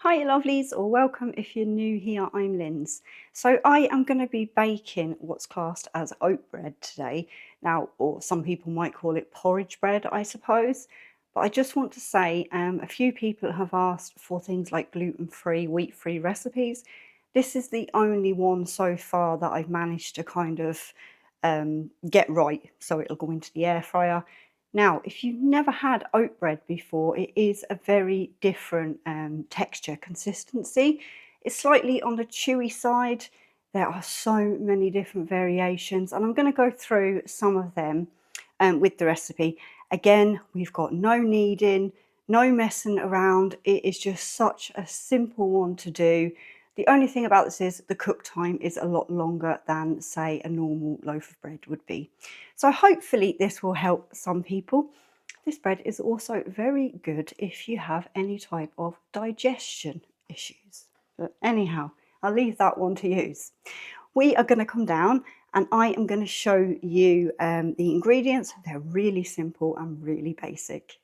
Hi lovelies, or welcome if you're new here. I'm Linz. So I am going to be baking what's classed as oat bread today. Now, or some people might call it porridge bread, I suppose. But I just want to say a few people have asked for things like gluten-free, wheat-free recipes. This is the only one so far that I've managed to kind of get right, so it'll go into the air fryer. Now, if you've never had oat bread before, it is a very different texture, consistency. It's slightly on the chewy side. There are so many different variations, and I'm going to go through some of them with the recipe. Again, we've got no kneading, no messing around. It is just such a simple one to do. The only thing about this is the cook time is a lot longer than, say, a normal loaf of bread would be. So hopefully this will help some people. This bread is also very good if you have any type of digestion issues. But anyhow, I'll leave that one to use. We are going to come down and I am going to show you the ingredients. They're really simple and really basic.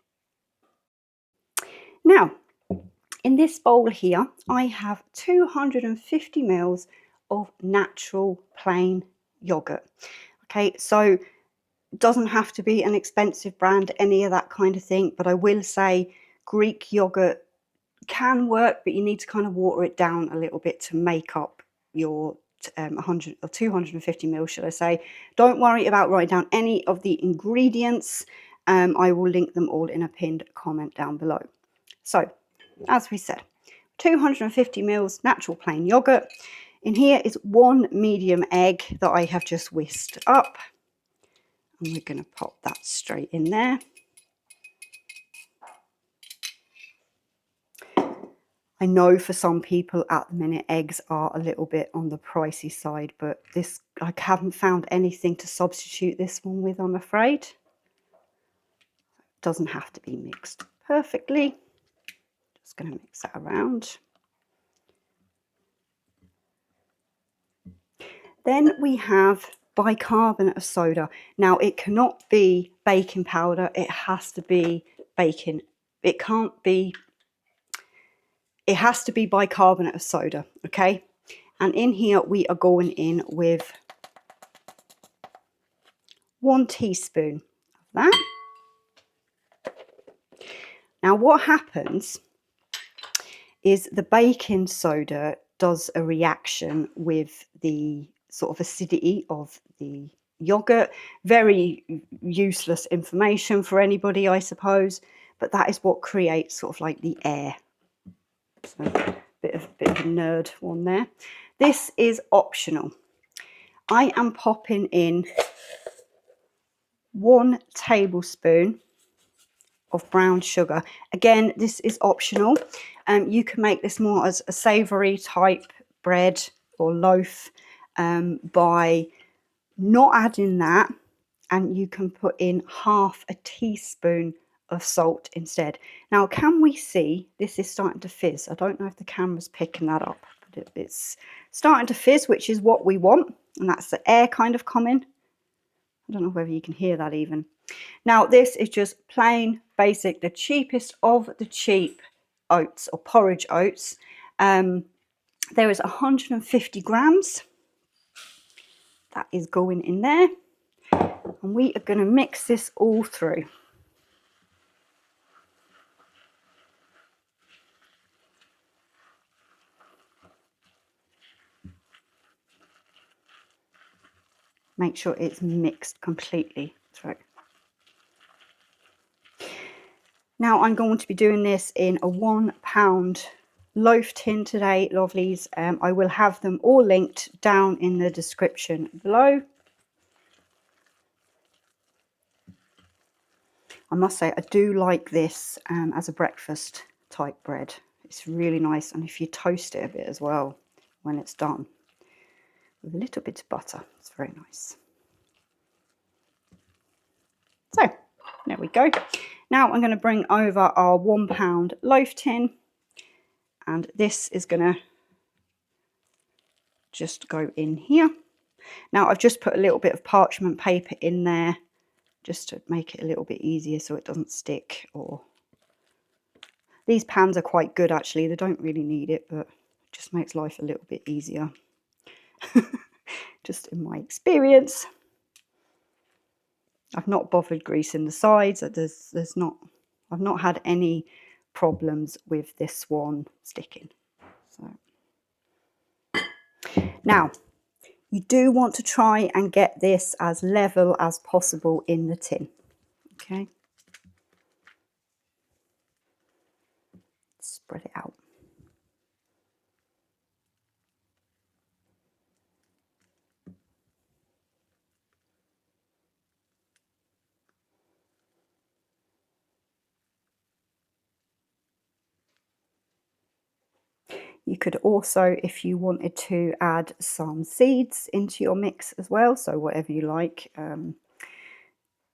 Now, in this bowl here, I have 250 ml of natural plain yogurt. Okay, so it doesn't have to be an expensive brand, any of that kind of thing, but I will say Greek yogurt can work, but you need to kind of water it down a little bit to make up your 100 or 250 ml, should I say. Don't worry about writing down any of the ingredients. I will link them all in a pinned comment down below. So, as we said, 250 ml natural plain yogurt. In here is 1 medium egg that I have just whisked up. And we're going to pop that straight in there. I know for some people at the minute eggs are a little bit on the pricey side, but this, I haven't found anything to substitute this one with, I'm afraid. It doesn't have to be mixed perfectly. Just going to mix that around. Then we have bicarbonate of soda. Now it cannot be baking powder, it has to be baking. It has to be bicarbonate of soda, okay? And in here we are going in with 1 teaspoon of that. Now what happens is the baking soda does a reaction with the sort of acidity of the yogurt. Very useless information for anybody, I suppose, but that is what creates sort of like the air. So bit of a nerd one there. This is optional. I am popping in 1 tablespoon of brown sugar. Again, this is optional. You can make this more as a savoury type bread or loaf by not adding that, and you can put in ½ a teaspoon of salt instead. Now, can we see this is starting to fizz? I don't know if the camera's picking that up, but it's starting to fizz, which is what we want, and that's the air kind of coming. I don't know whether you can hear that even. Now, this is just plain basic, the cheapest of the cheap oats or porridge oats. There is 150 grams. That is going in there. And we are going to mix this all through. Make sure it's mixed completely through. Now I'm going to be doing this in a £1 loaf tin today, lovelies. I will have them all linked down in the description below. I must say I do like this as a breakfast type bread. It's really nice, and if you toast it a bit as well when it's done with a little bit of butter, it's very nice. So there we go. Now I'm going to bring over our £1 loaf tin, and this is going to just go in here. Now I've just put a little bit of parchment paper in there just to make it a little bit easier so it doesn't stick. Or These pans are quite good actually. They don't really need it, but it just makes life a little bit easier. Just in my experience. I've not bothered greasing the sides. I've not had any problems with this one sticking. So now you do want to try and get this as level as possible in the tin. Okay. Spread it out. You could also, if you wanted to, add some seeds into your mix as well. So whatever you like,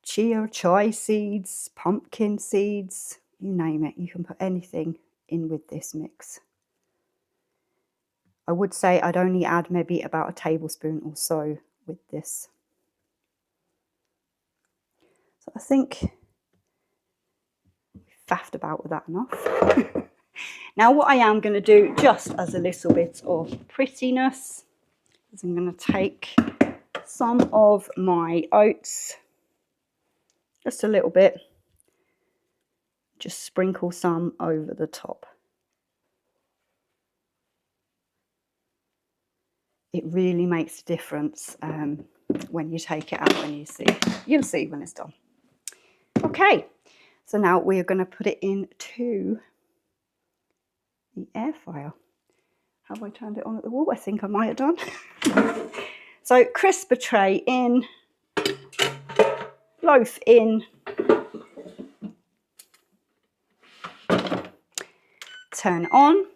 chia seeds, pumpkin seeds, you name it. You can put anything in with this mix. I would say I'd only add maybe about a tablespoon or so with this. So I think we've faffed about with that enough. Now what I am going to do, just as a little bit of prettiness, is I'm going to take some of my oats, just a little bit, just sprinkle some over the top. It really makes a difference when you take it out, when you'll see when it's done. Okay, so now we're going to put it into the air fryer. Have I turned it on at the wall? I think I might have done. So crisper tray in, loaf in, turn on.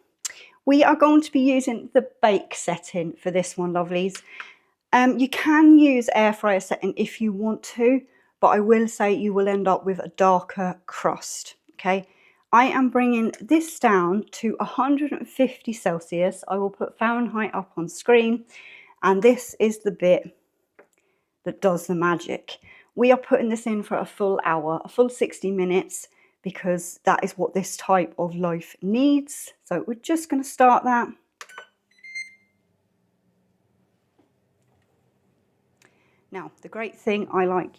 We are going to be using the bake setting for this one, lovelies. You can use air fryer setting if you want to, but I will say you will end up with a darker crust, okay? I am bringing this down to 150 Celsius. I will put Fahrenheit up on screen, and this is the bit that does the magic. We are putting this in for a full hour, a full 60 minutes, because that is what this type of loaf needs. So we're just going to start that. Now, the great thing I like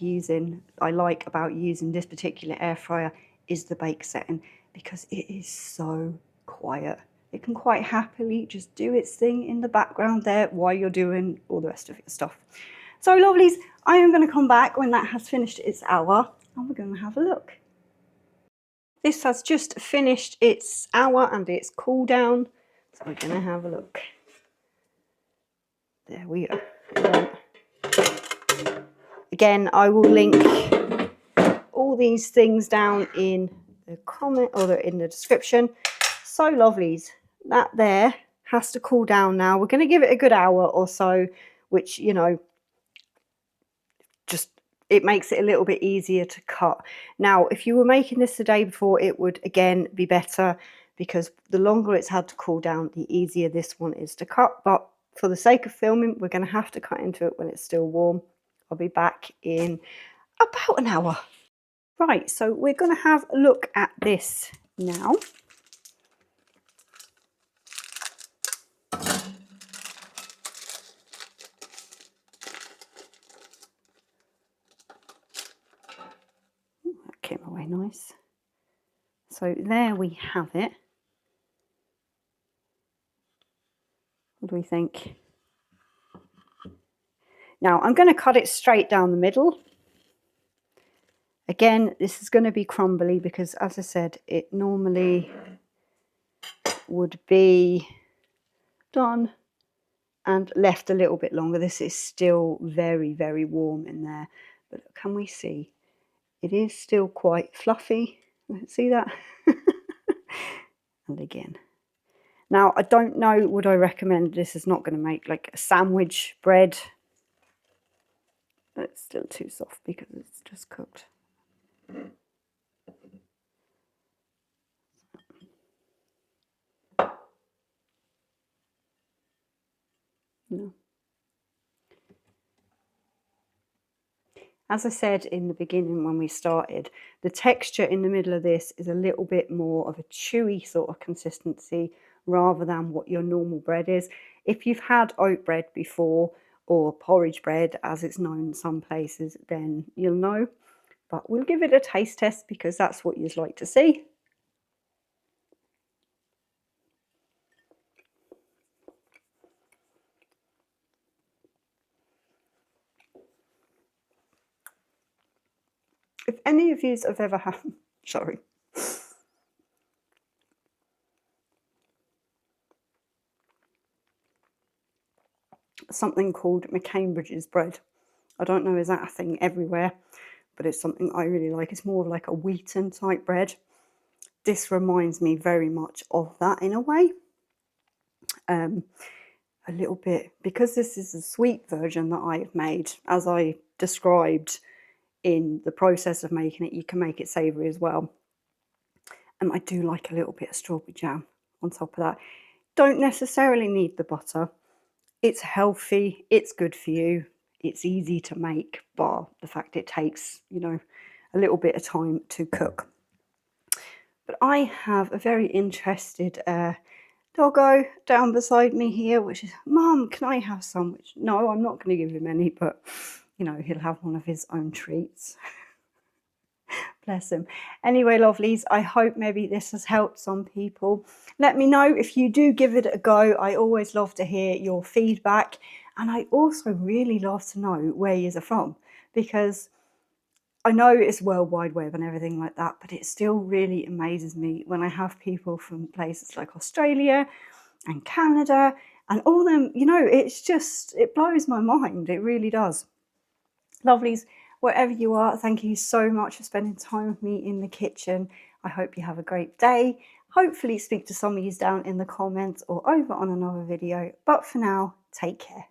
about using this particular air fryer is the bake setting, because it is so quiet. It can quite happily just do its thing in the background there while you're doing all the rest of your stuff. So lovelies, I am going to come back when that has finished its hour and we're going to have a look. This has just finished its hour and its cool down, so we're going to have a look. There we go. Again, I will link all these things down in the comment or in the description. So lovelies, that there has to cool down now. We're going to give it a good hour or so, which, you know, just it makes it a little bit easier to cut. Now, if you were making this the day before, it would again be better, because the longer it's had to cool down, the easier this one is to cut. But for the sake of filming, we're going to have to cut into it when it's still warm. I'll be back in about an hour. Right, so we're going to have a look at this now. That came away nice. So there we have it. What do we think? Now I'm going to cut it straight down the middle. Again, this is going to be crumbly because, as I said, it normally would be done and left a little bit longer. This is still very, very warm in there. But can we see? It is still quite fluffy. See that? And again. Now, I don't know, would I recommend, this is not going to make like a sandwich bread. But it's still too soft because it's just cooked. No. As I said in the beginning when we started, the texture in the middle of this is a little bit more of a chewy sort of consistency rather than what your normal bread is. If you've had oat bread before, or porridge bread as it's known in some places, then you'll know. But we'll give it a taste test because that's what you'd like to see. If any of you have ever had, sorry, something called McCambridge's bread. I don't know, is that a thing everywhere? But it's something I really like. It's more of like a wheaten type bread. This reminds me very much of that in a way. A little bit, because this is a sweet version that I've made, as I described in the process of making it, you can make it savoury as well. And I do like a little bit of strawberry jam on top of that. Don't necessarily need the butter. It's healthy, it's good for you, it's easy to make, bar the fact it takes, you know, a little bit of time to cook. But I have a very interested doggo down beside me here, which is, Mum, can I have some? Which, no, I'm not going to give him any, but, you know, he'll have one of his own treats. Bless him. Anyway, lovelies, I hope maybe this has helped some people. Let me know if you do give it a go. I always love to hear your feedback. And I also really love to know where you're from, because I know it's World Wide Web and everything like that, but it still really amazes me when I have people from places like Australia and Canada and all them, you know, it's just, it blows my mind. It really does. Lovelies, wherever you are, thank you so much for spending time with me in the kitchen. I hope you have a great day. Hopefully speak to some of you down in the comments or over on another video. But for now, take care.